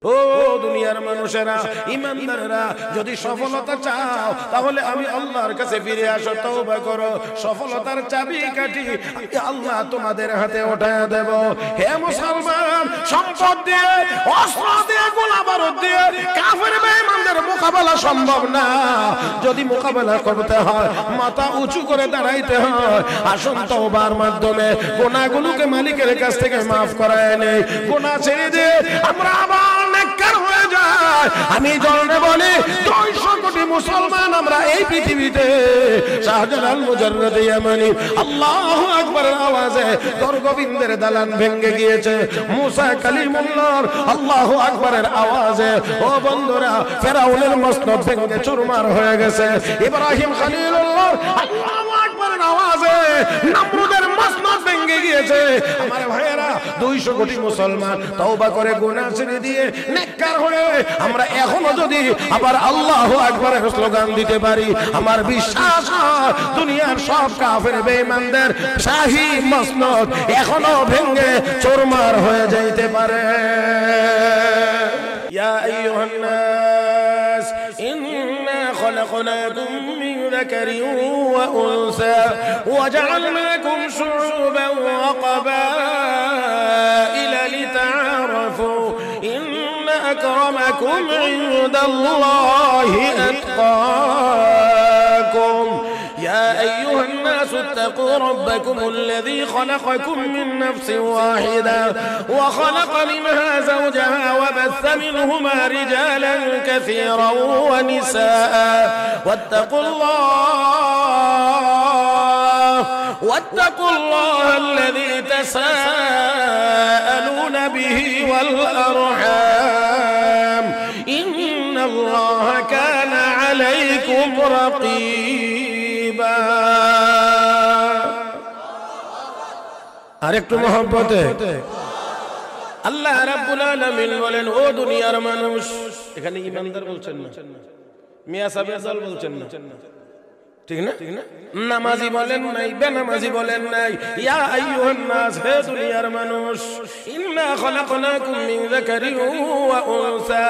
ও দুনিয়ার মানুষেরা, ইমানদারেরা, যদি সফলতা চাও তাহলে আমি আল্লাহর কাছে ফিরে আসো, তওবা করো। সফলতার চাবিকাঠি আল্লাহ তোমাদের হাতে উঠায় দেব। হে মুসলমান, সম্পদ দিয়ে, অস্ত্র দিয়ে, গোলা বারুদ দিয়ে কাফের বেঈমানদের মোকাবেলা সম্ভব না। যদি মোকাবেলা করতে হয়, মাথা উঁচু করে দাঁড়াইতে হয়। আসুন তওবার মাধ্যমে গুনাহগুলোকে মালিকের কাছ থেকে মাফ করায় নেই। গুনাহ ছেড়ে দিয়ে আমরা আবার নেককার হয়ে যায়। আমি জলনে বলি 200 কোটি মুসলমান আমরা এই পৃথিবীতে। শাহজালাল মুজাররদ ইয়ামানি আল্লাহু আকবারের আওয়াজে দরগোবিন্দের দালান ভেঙে গিয়েছে। মুসা কালিমুল্লাহর আল্লাহু আকবারের আওয়াজে ও বন্ধুরা ফেরাউনের মসনদ ভেঙে চুরমার হয়ে গেছে। ইব্রাহিম খলিলুল্লাহর আল্লাহু আকবারের আওয়াজে নমরুদের মসনদ ভেঙে গিয়েছে। আমার ভাইয়েরা, 200 কোটি মুসলমান তওবা করে গুনাহ ছেড়ে দিয়ে নেককার হয়ে আমরা এখনো যদি আবার আল্লাহু আকবারের স্লোগান দিতে পারি, আমার বিশ্বাস দুনিয়ার সব কাফের বেঈমানদের শাহী মসনদ এখনো ভেঙে চুরমার হয়ে যাইতে পারে। ইয়া আইয়ুহান নাস ইন্না খলাকনাকুম মিন যাকারিন ওয়া উনসা ওয়া জাআলনাকুম শুউবান ওয়া ক্বাবাইলা লিতাআরাফু ইন্না আকরামাকুম ইনদাল্লাহি আতকাকুম। يا أيها الناس اتقوا ربكم الذي خلقكم من نفس واحدة وخلق منها زوجها وبث منهما رجالا كثيرا ونساء واتقوا الله الذي تساءلون به والأرحام إن الله كان عليكم رقيبا। আরেকটু মহব্বতে আল্লাহ রাব্বুল আলামিন বলেন, ও দুনিয়ার মানুষ। এখানে ইমানদার বলছেন না, মিয়া সাহেব বলছেন না, ঠিক না? নামাজি বলেন নাই, বেনামাজি বলেন নাই। ইয়া আইয়ুহান নাস, হে দুনিয়ার মানুষ, ইন্না খলাকনাকুম মিন যাকারিন ওয়া উনসা,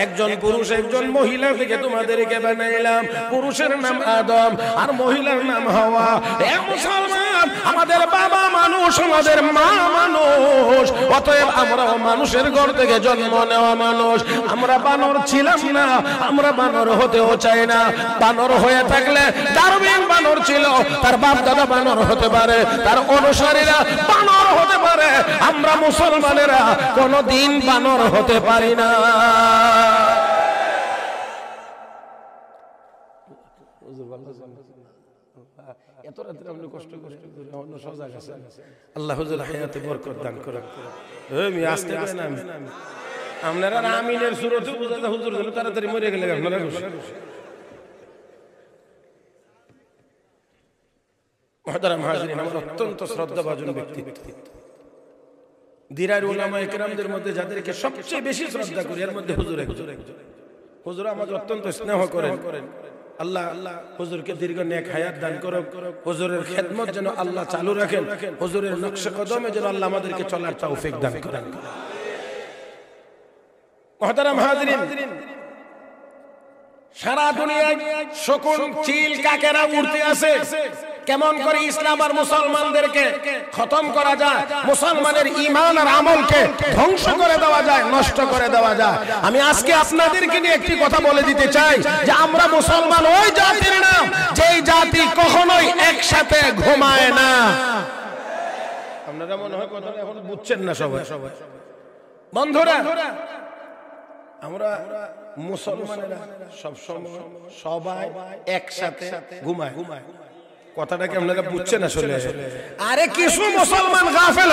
একজন পুরুষ একজন মহিলা থেকে তোমাদেরকে বানাইলাম। পুরুষের নাম আদম আর মহিলার নাম হাওয়া। হে মুসলমান, আমাদের বাবা মানুষ, আমাদের মা মানুষ, অতএব আমরাও মানুষের ঘর থেকে জন্ম নেওয়া মানুষ। আমরা বানর ছিলাম না, আমরা বানর হতেও চাই না। বানর হয়ে থাকলে ডারউইন বানর ছিল, তার বাপ দাদা বানর হতে পারে, তার অনুসারীরা বানর হতে পারে। আমরা মুসলমানেরা কোনদিন বানর হতে পারি না। এত রাতে আপনি কষ্ট করে অন্য সজাগ আছেন। আল্লাহ হুজুর হায়াতে বরকত দান করুন। আমি আসতে পারি না, আপনারা আমিনের সুরতে বুঝাতে হুজুর যেন তাড়াতাড়ি মরে গেলে আপনারা মুহতারাম হাজিরিন, আমার অত্যন্ত শ্রদ্ধাভাজন ব্যক্তিত্ব দিরার উলামায়ে কেরামদের মধ্যে যাদেরকে সবচেয়ে বেশি শ্রদ্ধা করি এর মধ্যে হুজুর একজন। হুজুর আমাদের অত্যন্ত স্নেহ করেন। আল্লাহ হুজুরকে দীর্ঘ নেক হায়াত দান করুন। হুজুরের খেদমত যেন আল্লাহ চালু রাখেন। হুজুরের নকশে কদমে যেন আল্লাহ আমাদেরকে চলার তৌফিক দান করেন। মুহতারাম হাজিরিন, সারা দুনিয়ায় শকুন, চিল, কাকেরা উড়তে আছে। কেমন করে ইসলাম আর মুসলমানদেরকে খতম করা যায়, মুসলমানের ঈমান আর আমলকে ধ্বংস করে দেওয়া যায়, নষ্ট করে দেওয়া যায়। আমি আজকে আপনাদেরকে নিয়ে একটি কথা বলে দিতে চাই যে আমরা মুসলমান ওই জাতির নাম যেই জাতি কখনোই একসাথে ঘুমায় না। আপনারা মনে হয় কথাটা এখন বুঝছেন না সবাই। বন্ধুরা, আমরা মুসলমানেরা সবসময় সবাই একসাথে ঘুমায়। কথাটাকে আপনারা বুঝছেন আসলে? আরে কিছু মুসলমান গাফেল